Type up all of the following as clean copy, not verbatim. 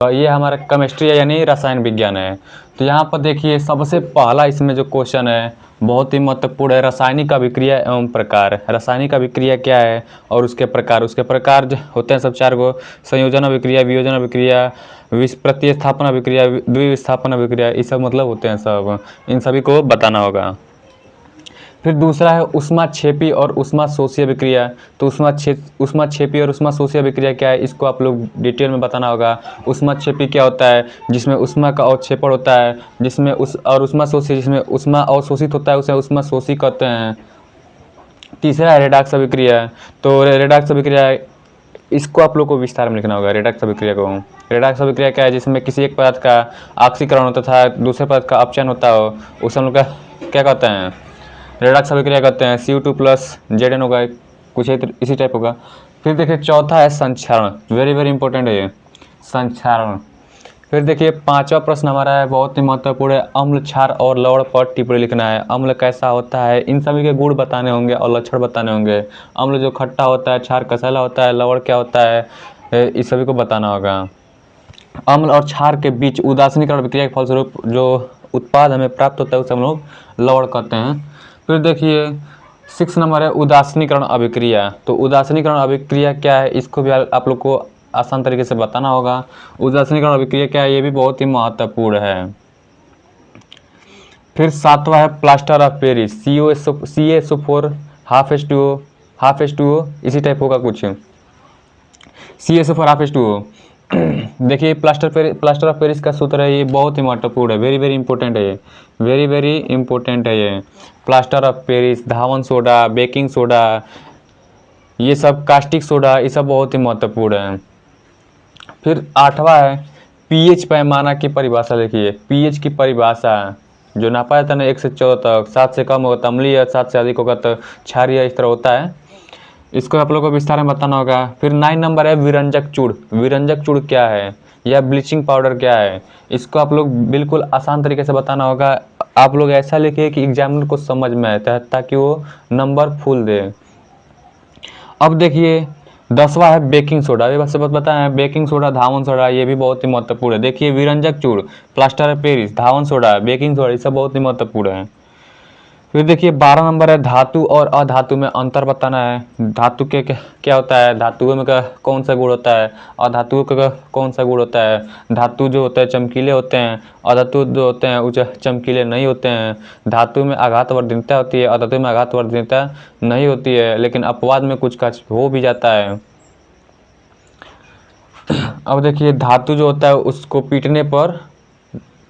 ये हमारा केमिस्ट्री है यानी रसायन विज्ञान है। तो यहाँ पर देखिए सबसे पहला इसमें जो क्वेश्चन है बहुत ही महत्वपूर्ण है, रासायनिक अभिक्रिया एवं प्रकार। रासायनिक अभिक्रिया क्या है और उसके प्रकार जो होते हैं सब 4 गो: संयोजन अभिक्रिया, वियोजन अभिक्रिया, प्रतिस्थापन अभिक्रिया, द्विविस्थापन अभिक्रिया, ये सब मतलब होते हैं सब, इन सभी को बताना होगा। फिर दूसरा है ऊष्माक्षेपी और ऊष्माशोषी अभिक्रिया। तो ऊष्माक्षेपी और ऊष्माशोषी अभिक्रिया क्या है, इसको आप लोग डिटेल में बताना होगा। ऊष्माक्षेपी क्या होता है, जिसमें ऊष्मा का अवक्षेपण होता है, जिसमें और ऊष्माशोषी जिसमें ऊष्मा अवशोषित होता है, उसे ऊष्माशोषी कहते हैं। तीसरा है रेडॉक्स अभिक्रिया। तो रेडॉक्स अभिक्रिया, इसको आप लोग को विस्तार में लिखना होगा। रेडॉक्स अभिक्रिया को, रेडॉक्स अभिक्रिया क्या है, जिसमें किसी एक पदार्थ का ऑक्सीकरण होता था, दूसरे पदार्थ का अपचयन होता हो, उस हम लोग का क्या कहते हैं, रेडॉक्स अभिक्रिया कहते हैं। CO2 प्लस Zn होगा, कुछ इसी टाइप होगा। फिर देखिए चौथा है संक्षारण, वेरी वेरी इंपॉर्टेंट है ये संक्षारण। फिर देखिए 5वां प्रश्न हमारा है बहुत ही महत्वपूर्ण है, अम्ल, क्षार और लवण पर टिप्पणी लिखना है। अम्ल कैसा होता है, इन सभी के गुण बताने होंगे और लक्षण बताने होंगे। अम्ल जो खट्टा होता है, क्षार कसैला होता है, लवण क्या होता है, इस सभी को बताना होगा। अम्ल और क्षार के बीच उदासीनीकरण अभिक्रिया के फलस्वरूप जो उत्पाद हमें प्राप्त होता है उसे हम लोग लवण कहते हैं। फिर देखिए 6 नंबर है उदासीनीकरण अभिक्रिया। तो उदासीनीकरण अभिक्रिया क्या है, इसको भी आप लोग को आसान तरीके से बताना होगा। उदासीनीकरण अभिक्रिया क्या है, ये भी बहुत ही महत्वपूर्ण है। फिर 7वां है plaster of Paris, CaSO4 half H2O इसी टाइप होगा कुछ, CaSO4 हाफ H2O। देखिए प्लास्टर ऑफ पेरिस का सूत्र है, ये बहुत ही महत्वपूर्ण है, वेरी वेरी इंपॉर्टेंट है ये, वेरी वेरी इंपॉर्टेंट है ये। प्लास्टर ऑफ पेरिस, धावन सोडा, बेकिंग सोडा, ये सब कास्टिक सोडा, ये सब बहुत ही महत्वपूर्ण है। फिर 8वां है pH पैमाना की परिभाषा। देखिए pH की परिभाषा जो नापा जाता है ना 1 से 14 तक, 7 से कम होगा तो अम्लीय, 7 से अधिक होगा तो क्षारीय, इस तरह होता है। इसको आप लोगों को विस्तार में बताना होगा। फिर 9 नंबर है विरंजक चूड़। विरंजक चूड़ क्या है या ब्लीचिंग पाउडर क्या है, इसको आप लोग बिल्कुल आसान तरीके से बताना होगा। आप लोग ऐसा लिखिए कि एग्जामिनर को समझ में आए ताकि वो नंबर फुल दे। अब देखिए 10वां है बेकिंग सोडा। ये बस बताया है, बेकिंग सोडा, धावन सोडा, ये भी बहुत ही महत्वपूर्ण है। देखिए विरंजक चूड़, प्लास्टर ऑफ पेरिस, धावन सोडा, बेकिंग सोडा, ये सब बहुत ही महत्वपूर्ण है। फिर देखिए 12 नंबर है धातु और अधातु में अंतर बताना है। धातु के क्या होता है, धातुओं में का कौन सा गुण होता है, अधातुओं का कौन सा गुण होता है। धातु जो होता है चमकीले होते हैं, अधातु जो होते हैं वो चमकीले नहीं होते हैं। धातु में आघातवर्धनीयता होती है, अधातु में आघातवर्धनीयता नहीं होती है, लेकिन अपवाद में कुछ का हो भी जाता है। अब देखिए धातु जो होता है उसको पीटने पर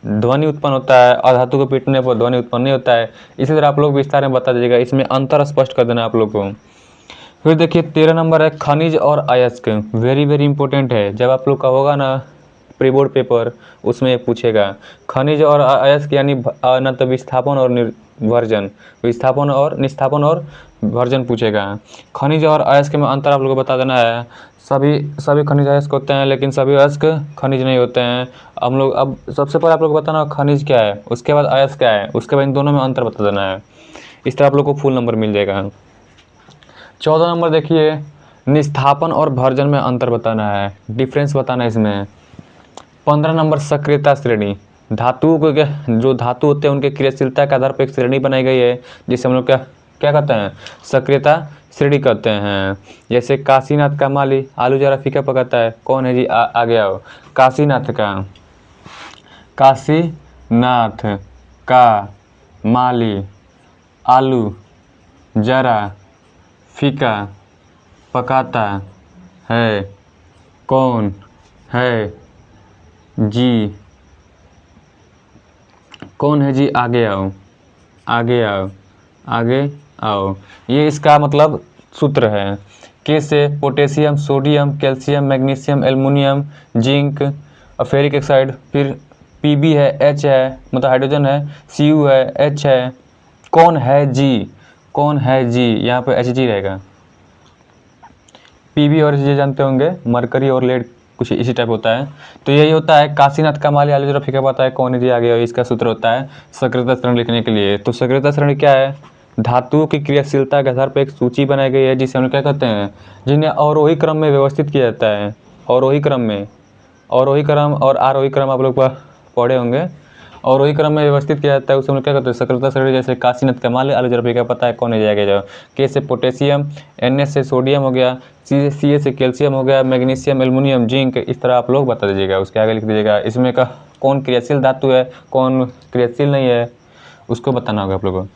ध्वनि उत्पन्न होता है, अधातु को पीटने पर ध्वनि उत्पन्न नहीं होता है। इसी तरह आप लोग विस्तार में बता दीजिएगा, इसमें अंतर स्पष्ट कर देना आप लोग को। फिर देखिए 13 नंबर है खनिज और अयस्क, वेरी वेरी इंपॉर्टेंट है। जब आप लोग का होगा ना प्री बोर्ड पेपर, उसमें पूछेगा खनिज और अयस्क यानी न तो विस्थापन और निर्वर्जन, विस्थापन और निस्थापन और वर्जन पूछेगा। खनिज और अयस्क में अंतर आप लोग को बता देना है। सभी खनिज अयस्क होते हैं, लेकिन सभी अयस्क खनिज नहीं होते हैं। हम लोग अब सबसे पहले आप लोग को बताना खनिज क्या है, उसके बाद अयस्क क्या है, उसके बाद इन दोनों में अंतर बता देना है। इस तरह आप लोग को फुल नंबर मिल जाएगा। 14 नंबर देखिए निस्थापन और भर्जन में अंतर बताना है, डिफरेंस बताना है इसमें। 15 नंबर सक्रियता श्रेणी, धातुओं को जो धातु होते हैं उनके क्रियाशीलता के आधार पर एक श्रेणी बनाई गई है, जिसे हम लोग क्या कहते हैं, सक्रियता श्रेणी कहते हैं। जैसे काशीनाथ का माली, आलू जरा फीका पकाता है, कौन है जी, आगे आओ। काशीनाथ का माली आलू जरा फीका पकाता है, कौन है जी, कौन है जी, आगे आओ, आगे आओ, आगे आओ। ये इसका मतलब सूत्र है। के से potassium, sodium, calcium, magnesium, aluminium, zinc, ferric oxide. फिर Pb है, H है मतलब हाइड्रोजन है, Cu है, H है, कौन है जी, कौन है जी, यहाँ पे Hg रहेगा। Pb और Hg जानते होंगे, मरकरी और लेड कुछ इसी टाइप होता है। तो यही होता है काशीनाथ का माली आलू जरा फीका पता है, कौन है जी, आगे इसका सूत्र होता है सक्रियता श्रेणी लिखने के लिए। तो सक्रियता श्रेणी क्या है, धातुओं की क्रियाशीलता के आधार पर एक सूची बनाई गई है, जिसे हम क्या कहते हैं, जिन्हें अवरोही क्रम में व्यवस्थित किया जाता है। अवरोही क्रम में अवरोही क्रम और आरोही क्रम आप लोग पढ़े होंगे। अवरोही क्रम में व्यवस्थित किया जाता है, उसमें क्या करते हैं, सक्रियता श्रेणी जैसे काशीनाथ का मान आलू जरा का पता है कौन है जाएगा जो, के से पोटेशियम, एन से सोडियम हो गया, सी से कैल्शियम हो गया, मैग्नीशियम, एल्युमिनियम, जिंक, इस तरह आप लोग बता दीजिएगा। उसके आगे लिख दीजिएगा इसमें का कौन क्रियाशील धातु है, कौन क्रियाशील नहीं है, उसको बताना होगा आप लोगों को।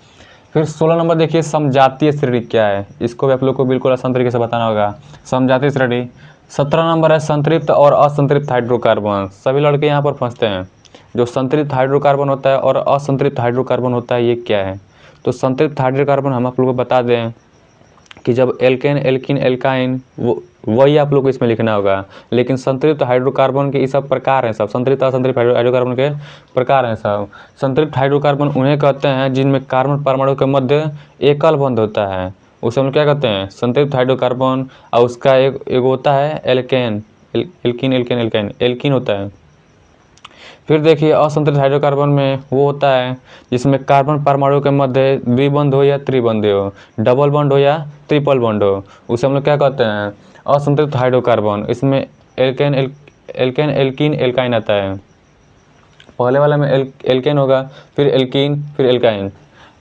फिर 16 नंबर देखिए समजातीय श्रेणी क्या है, इसको भी आप लोग को बिल्कुल आसान तरीके से बताना होगा। समजातीय श्रेणी 17 नंबर है संतृप्त और असंतृप्त हाइड्रोकार्बन। सभी लड़के यहाँ पर फंसते हैं। जो संतृप्त हाइड्रोकार्बन होता है और असंतृप्त हाइड्रोकार्बन होता है, ये क्या है? तो संतृप्त हाइड्रोकार्बन हम आप लोग को बता दें कि जब एल्केन, एल्कीन, एल्काइन, वही आप लोग को इसमें लिखना होगा। लेकिन संतृप्त हाइड्रोकार्बन के ये सब प्रकार हैं, सब संतृप्त असंतृप्त हाइड्रोकार्बन के प्रकार हैं सब। संतृप्त हाइड्रोकार्बन उन्हें कहते हैं जिनमें कार्बन परमाणु के मध्य एकल बंध होता है, उसे हम क्या कहते हैं, संतृप्त हाइड्रोकार्बन। और उसका एक होता है alkane, alkene, alkane, alkyne, alkene होता है। फिर देखिए असंतृप्त हाइड्रोकार्बन में वो होता है जिसमें कार्बन परमाणु के मध्य द्विबंध हो या त्रिबंध हो, डबल बॉन्ड हो या ट्रिपल बॉन्ड हो, उसे हम लोग क्या कहते हैं, असंतृप्त हाइड्रोकार्बन। इसमें एल्केन, एल्केन, एल्कीन, एल्काइन आता है। पहले वाला में एल्केन होगा, फिर एल्कीन, फिर एल्काइन।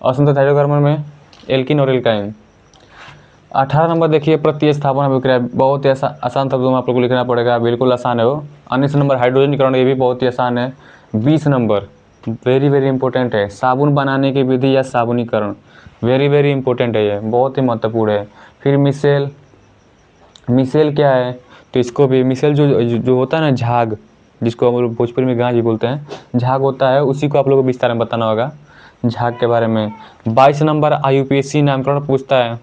असंतृप्त हाइड्रोकार्बन में एल्कीन और एल्काइन। 18 नंबर देखिए प्रतिस्थापन अभिक्रिया, बहुत ही आसान शब्दों में आप लोग को लिखना पड़ेगा, बिल्कुल आसान है वो। 19 नंबर हाइड्रोजनीकरण, ये भी बहुत ही आसान है। 20 नंबर वेरी वेरी इंपॉर्टेंट है, साबुन बनाने की विधि या साबुनीकरण, वेरी वेरी इंपॉर्टेंट है, ये बहुत ही महत्वपूर्ण है। फिर मिसेल, मिसेल क्या है, तो इसको भी मिसेल जो होता है ना झाग, जिसको हम लोग भोजपुरी में गांज भी बोलते हैं, झाग होता है, उसी को आप लोगों को विस्तार में बताना होगा झाग के बारे में। 22 नंबर IUPAC नामकरण पूछता है।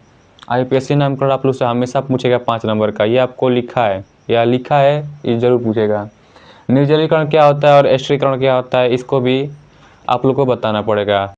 IUPAC नामकरण आप लोग से हमेशा पूछेगा 5 नंबर का, ये आपको लिखा है या लिखा है, ये जरूर पूछेगा। निर्जलीकरण क्या होता है और एस्टरीकरण क्या होता है, इसको भी आप लोग को बताना पड़ेगा।